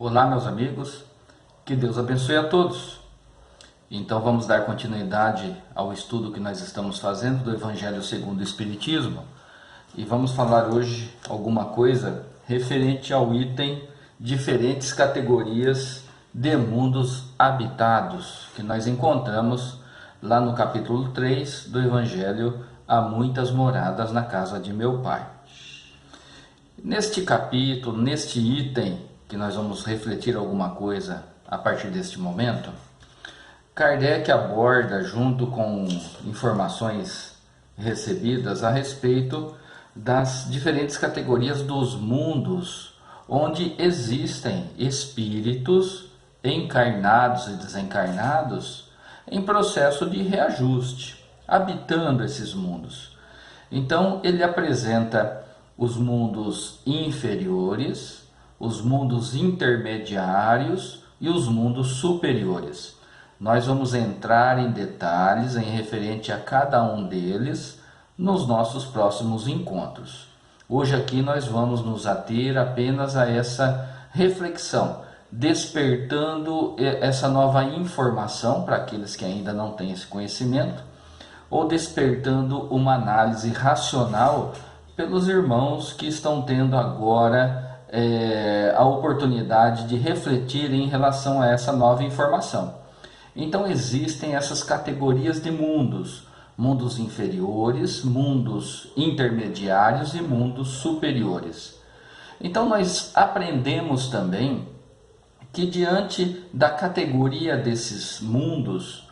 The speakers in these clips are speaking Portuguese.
Olá, meus amigos, que Deus abençoe a todos. Então vamos dar continuidade ao estudo que nós estamos fazendo do Evangelho segundo o Espiritismo e vamos falar hoje alguma coisa referente ao item diferentes categorias de mundos habitados que nós encontramos lá no capítulo 3 do Evangelho Há muitas moradas na casa de meu Pai. Neste capítulo, neste item, que nós vamos refletir alguma coisa a partir deste momento, Kardec aborda, junto com informações recebidas a respeito das diferentes categorias dos mundos, onde existem espíritos encarnados e desencarnados em processo de reajuste, habitando esses mundos. Então, ele apresenta os mundos inferiores, os mundos intermediários e os mundos superiores. Nós vamos entrar em detalhes em referente a cada um deles nos nossos próximos encontros. Hoje aqui nós vamos nos ater apenas a essa reflexão, despertando essa nova informação para aqueles que ainda não têm esse conhecimento, ou despertando uma análise racional pelos irmãos que estão tendo agora a oportunidade de refletir em relação a essa nova informação. Então existem essas categorias de mundos: mundos inferiores, mundos intermediários e mundos superiores. Então nós aprendemos também que diante da categoria desses mundos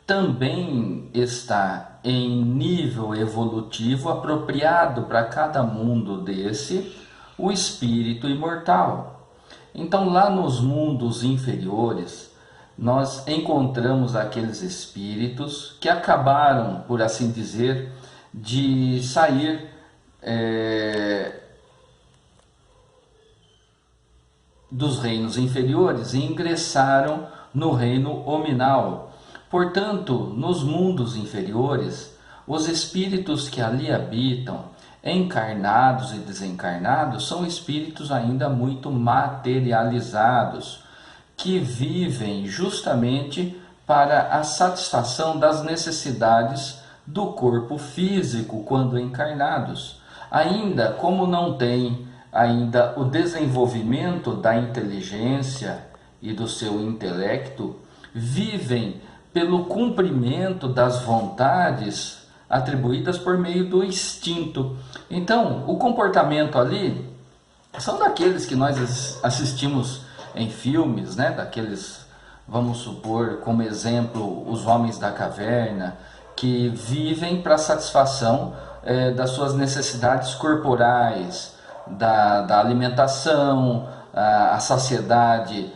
também está em nível evolutivo apropriado para cada mundo desse o espírito imortal. Então lá nos mundos inferiores nós encontramos aqueles espíritos que acabaram, por assim dizer, de sair dos reinos inferiores e ingressaram no reino hominal. Portanto, nos mundos inferiores, os espíritos que ali habitam, encarnados e desencarnados, são espíritos ainda muito materializados, que vivem justamente para a satisfação das necessidades do corpo físico quando encarnados. Ainda como não tem ainda o desenvolvimento da inteligência e do seu intelecto, vivem pelo cumprimento das vontades atribuídas por meio do instinto. Então, o comportamento ali são daqueles que nós assistimos em filmes, né? Daqueles, vamos supor, como exemplo, os homens da caverna, que vivem para a satisfação das suas necessidades corporais, da alimentação, a saciedade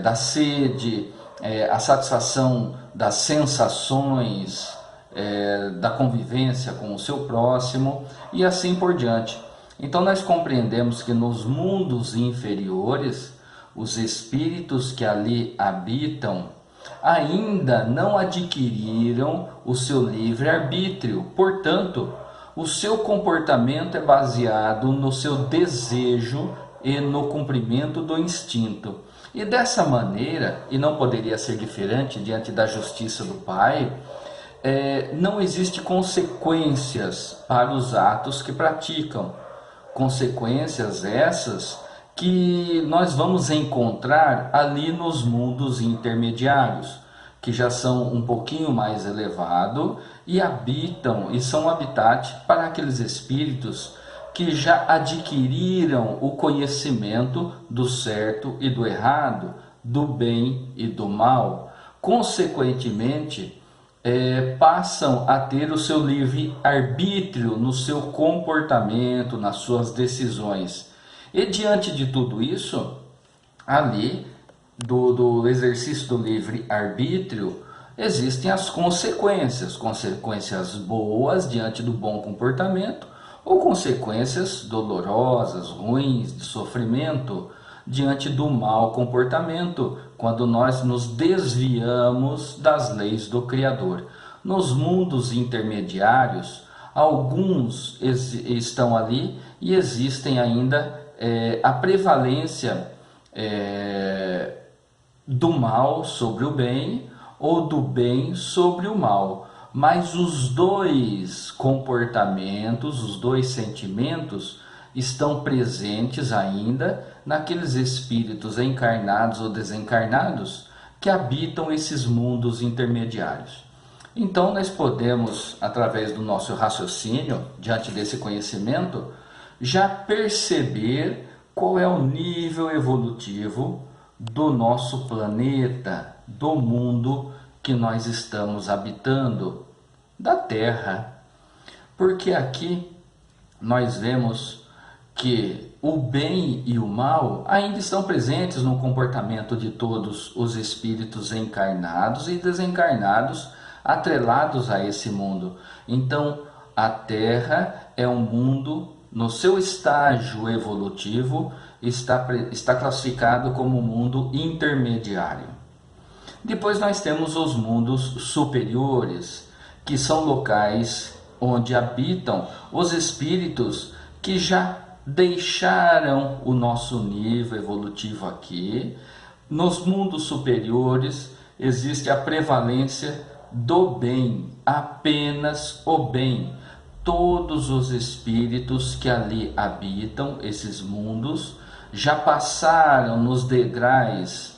da sede, a satisfação das sensações, da convivência com o seu próximo e assim por diante. Então nós compreendemos que nos mundos inferiores, os espíritos que ali habitam ainda não adquiriram o seu livre-arbítrio. Portanto, o seu comportamento é baseado no seu desejo e no cumprimento do instinto. E dessa maneira, e não poderia ser diferente diante da justiça do Pai, não existe consequências para os atos que praticam. Consequências essas que nós vamos encontrar ali nos mundos intermediários, que já são um pouquinho mais elevados e habitam e são habitat para aqueles espíritos que já adquiriram o conhecimento do certo e do errado, do bem e do mal. Consequentemente, passam a ter o seu livre-arbítrio no seu comportamento, nas suas decisões. E diante de tudo isso, ali, do exercício do livre-arbítrio, existem as consequências boas diante do bom comportamento, ou consequências dolorosas, ruins, de sofrimento, diante do mau comportamento, quando nós nos desviamos das leis do Criador. Nos mundos intermediários, alguns estão ali e existem ainda a prevalência do mal sobre o bem ou do bem sobre o mal. Mas os dois comportamentos, os dois sentimentos estão presentes ainda naqueles espíritos encarnados ou desencarnados que habitam esses mundos intermediários. Então nós podemos, através do nosso raciocínio, diante desse conhecimento, já perceber qual é o nível evolutivo do nosso planeta, do mundo que nós estamos habitando, da Terra. Porque aqui nós vemos que o bem e o mal ainda estão presentes no comportamento de todos os espíritos encarnados e desencarnados atrelados a esse mundo. Então, a Terra é um mundo, no seu estágio evolutivo, está classificado como um mundo intermediário. Depois nós temos os mundos superiores, que são locais onde habitam os espíritos que já deixaram o nosso nível evolutivo aqui. Nos mundos superiores existe a prevalência do bem, apenas o bem. Todos os espíritos que ali habitam esses mundos já passaram nos degraus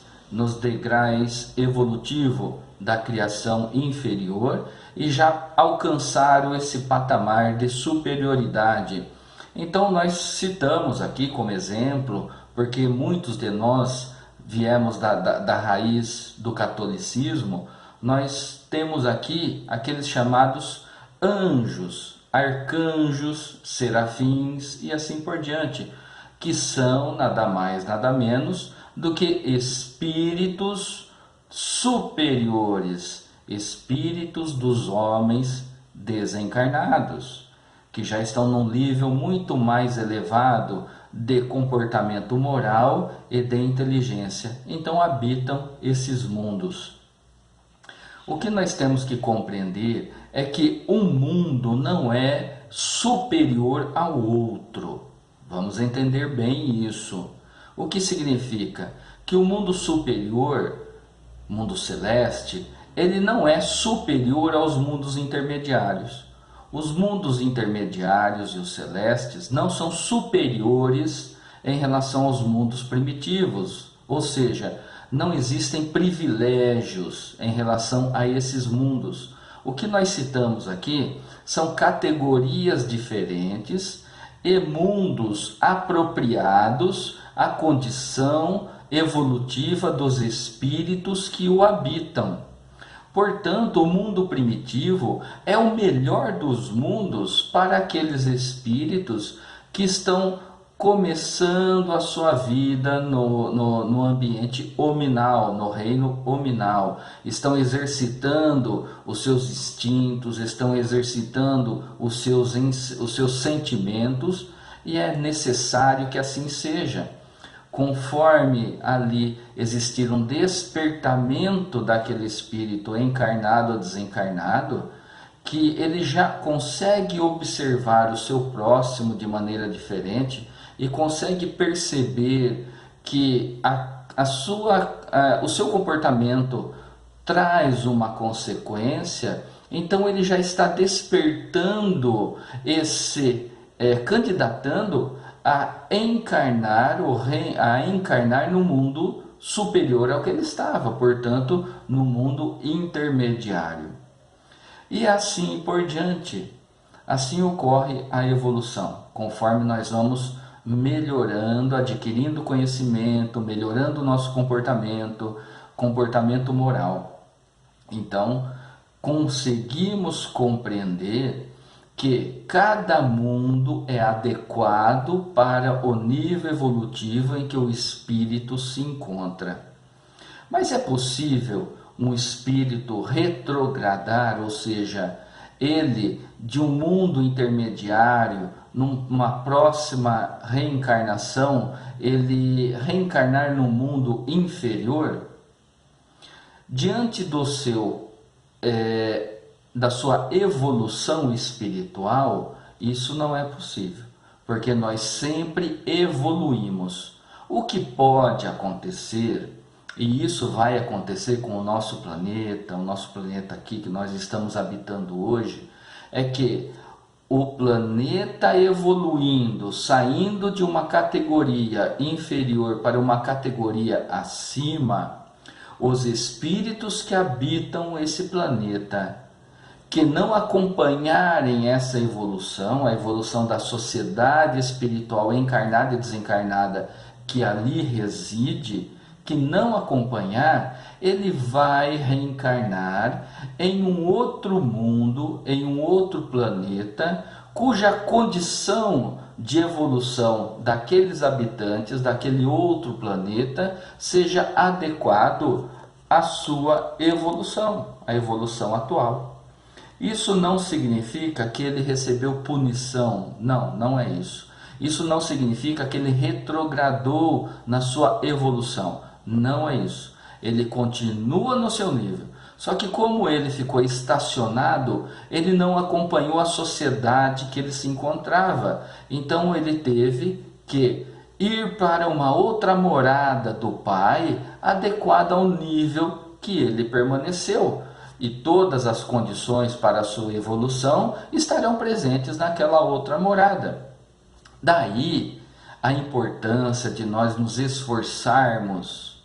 evolutivos da criação inferior e já alcançaram esse patamar de superioridade. Então nós citamos aqui como exemplo, porque muitos de nós viemos da raiz do catolicismo, nós temos aqui aqueles chamados anjos, arcanjos, serafins e assim por diante, que são nada mais, nada menos do que espíritos superiores, espíritos dos homens desencarnados, que já estão num nível muito mais elevado de comportamento moral e de inteligência. Então habitam esses mundos. O que nós temos que compreender é que um mundo não é superior ao outro. Vamos entender bem isso. O que significa? Que o mundo superior, mundo celeste, ele não é superior aos mundos intermediários. Os mundos intermediários e os celestes não são superiores em relação aos mundos primitivos, ou seja, não existem privilégios em relação a esses mundos. O que nós citamos aqui são categorias diferentes e mundos apropriados à condição evolutiva dos espíritos que o habitam. Portanto, o mundo primitivo é o melhor dos mundos para aqueles espíritos que estão começando a sua vida no ambiente hominal, no reino hominal. Estão exercitando os seus instintos, estão exercitando os seus sentimentos, e é necessário que assim seja. Conforme ali existir um despertamento daquele espírito encarnado ou desencarnado, que ele já consegue observar o seu próximo de maneira diferente e consegue perceber que o seu comportamento traz uma consequência, então ele já está despertando candidatando a encarnar no mundo superior ao que ele estava, portanto, no mundo intermediário. E assim por diante. Assim ocorre a evolução, conforme nós vamos melhorando, adquirindo conhecimento, melhorando o nosso comportamento moral. Então, conseguimos compreender que cada mundo é adequado para o nível evolutivo em que o espírito se encontra. Mas é possível um espírito retrogradar, ou seja, ele de um mundo intermediário, numa próxima reencarnação, ele reencarnar num mundo inferior? Diante da sua evolução espiritual, isso não é possível, porque nós sempre evoluímos. O que pode acontecer, e isso vai acontecer com o nosso planeta aqui que nós estamos habitando hoje, é que o planeta evoluindo, saindo de uma categoria inferior para uma categoria acima, os espíritos que habitam esse planeta, que não acompanharem essa evolução, a evolução da sociedade espiritual encarnada e desencarnada que ali reside, que não acompanhar, ele vai reencarnar em um outro mundo, em um outro planeta, cuja condição de evolução daqueles habitantes, daquele outro planeta, seja adequado à sua evolução, à evolução atual. Isso não significa que ele recebeu punição, não é isso. Isso não significa que ele retrogradou na sua evolução, não é isso. Ele continua no seu nível. Só que como ele ficou estacionado, ele não acompanhou a sociedade que ele se encontrava. Então ele teve que ir para uma outra morada do Pai, adequada ao nível que ele permaneceu. E todas as condições para a sua evolução estarão presentes naquela outra morada. Daí a importância de nós nos esforçarmos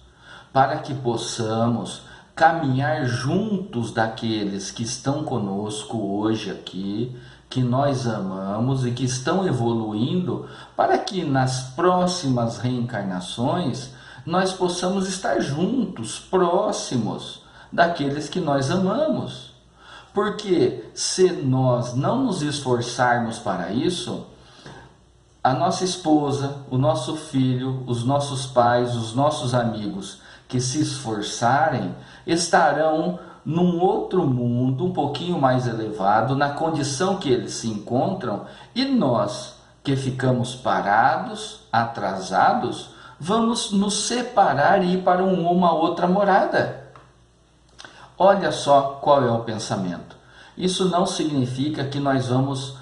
para que possamos caminhar juntos daqueles que estão conosco hoje aqui, que nós amamos e que estão evoluindo, para que nas próximas reencarnações nós possamos estar juntos, próximos daqueles que nós amamos. Porque se nós não nos esforçarmos para isso, a nossa esposa, o nosso filho, os nossos pais, os nossos amigos que se esforçarem, estarão num outro mundo um pouquinho mais elevado, na condição que eles se encontram, e nós que ficamos parados, atrasados, vamos nos separar e ir para uma outra morada. Olha só qual é o pensamento. Isso não significa que nós vamos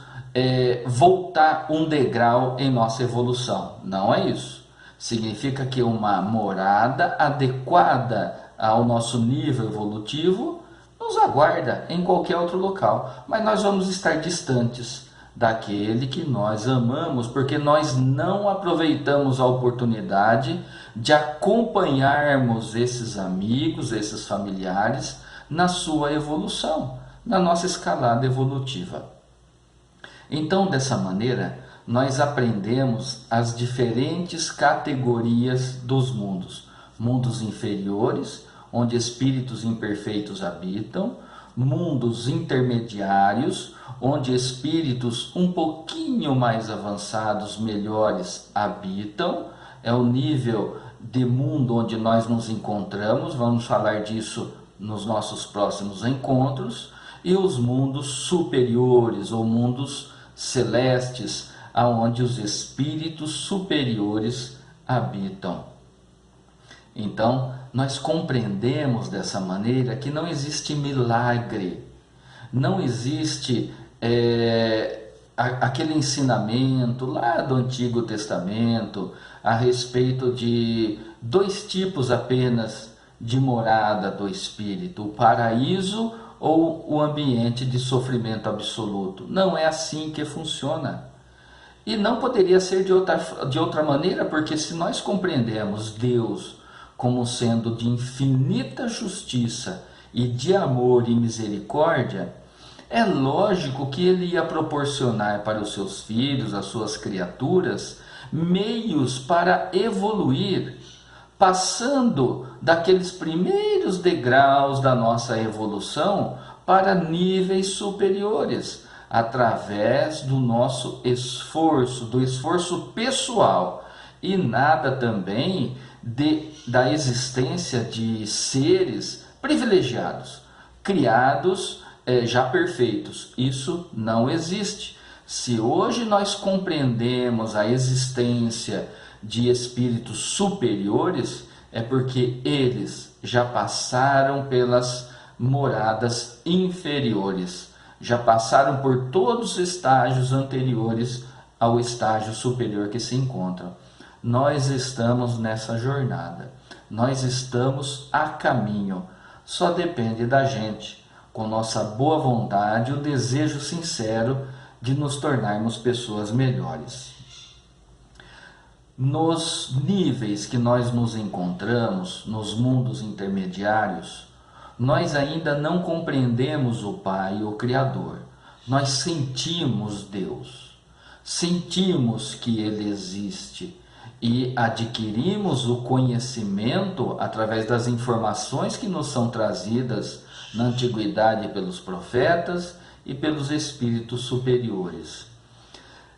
voltar um degrau em nossa evolução. Não é isso. Significa que uma morada adequada ao nosso nível evolutivo nos aguarda em qualquer outro local. Mas nós vamos estar distantes daquele que nós amamos, porque nós não aproveitamos a oportunidade de acompanharmos esses amigos, esses familiares, na sua evolução, na nossa escalada evolutiva. Então, dessa maneira, nós aprendemos as diferentes categorias dos mundos. Mundos inferiores, onde espíritos imperfeitos habitam, mundos intermediários, onde espíritos um pouquinho mais avançados, melhores, habitam. É o nível de mundo onde nós nos encontramos, vamos falar disso nos nossos próximos encontros. E os mundos superiores, ou mundos celestes, aonde os espíritos superiores habitam. Então, nós compreendemos dessa maneira que não existe milagre, não existe aquele ensinamento lá do Antigo Testamento a respeito de dois tipos apenas de morada do espírito, o paraíso ou o ambiente de sofrimento absoluto. Não é assim que funciona. E não poderia ser de outra maneira, porque se nós compreendemos Deus como sendo de infinita justiça e de amor e misericórdia, é lógico que ele ia proporcionar para os seus filhos, as suas criaturas, meios para evoluir, passando daqueles primeiros degraus da nossa evolução para níveis superiores, através do nosso esforço, do esforço pessoal, e nada também da existência de seres privilegiados, criados já perfeitos. Isso não existe. Se hoje nós compreendemos a existência de espíritos superiores, é porque eles já passaram pelas moradas inferiores, já passaram por todos os estágios anteriores ao estágio superior que se encontram. nós estamos nessa jornada, nós estamos a caminho, só depende da gente, com nossa boa vontade e o desejo sincero de nos tornarmos pessoas melhores. Nos níveis que nós nos encontramos, nos mundos intermediários, nós ainda não compreendemos o Pai, o Criador. Nós sentimos Deus, sentimos que Ele existe e adquirimos o conhecimento através das informações que nos são trazidas na antiguidade pelos profetas e pelos espíritos superiores.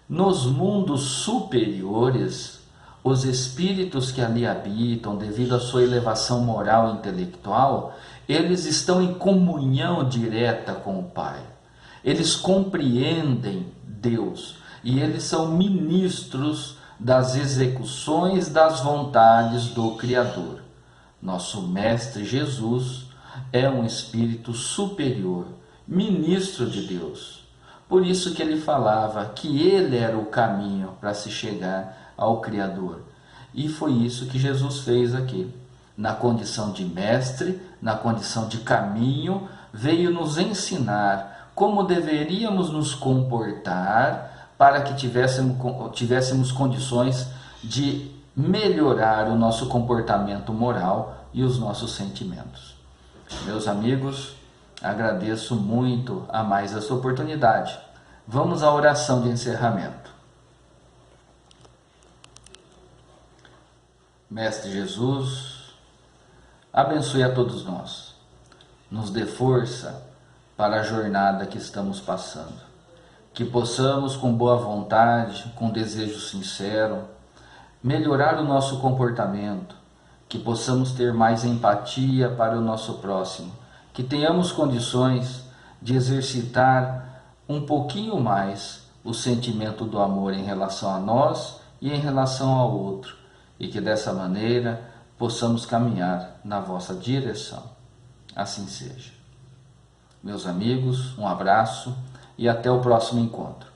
Nos mundos superiores, os espíritos que ali habitam, devido à sua elevação moral e intelectual, eles estão em comunhão direta com o Pai. Eles compreendem Deus e eles são ministros das execuções das vontades do Criador. Nosso Mestre Jesus é um espírito superior, ministro de Deus. Por isso que ele falava que ele era o caminho para se chegar ao Criador. E foi isso que Jesus fez aqui. Na condição de mestre, na condição de caminho, veio nos ensinar como deveríamos nos comportar para que tivéssemos condições de melhorar o nosso comportamento moral e os nossos sentimentos. Meus amigos, agradeço muito a mais essa oportunidade. Vamos à oração de encerramento. Mestre Jesus, abençoe a todos nós. Nos dê força para a jornada que estamos passando. Que possamos, com boa vontade, com desejo sincero, melhorar o nosso comportamento. Que possamos ter mais empatia para o nosso próximo. Que tenhamos condições de exercitar um pouquinho mais o sentimento do amor em relação a nós e em relação ao outro. E que dessa maneira possamos caminhar na vossa direção. Assim seja. Meus amigos, um abraço e até o próximo encontro.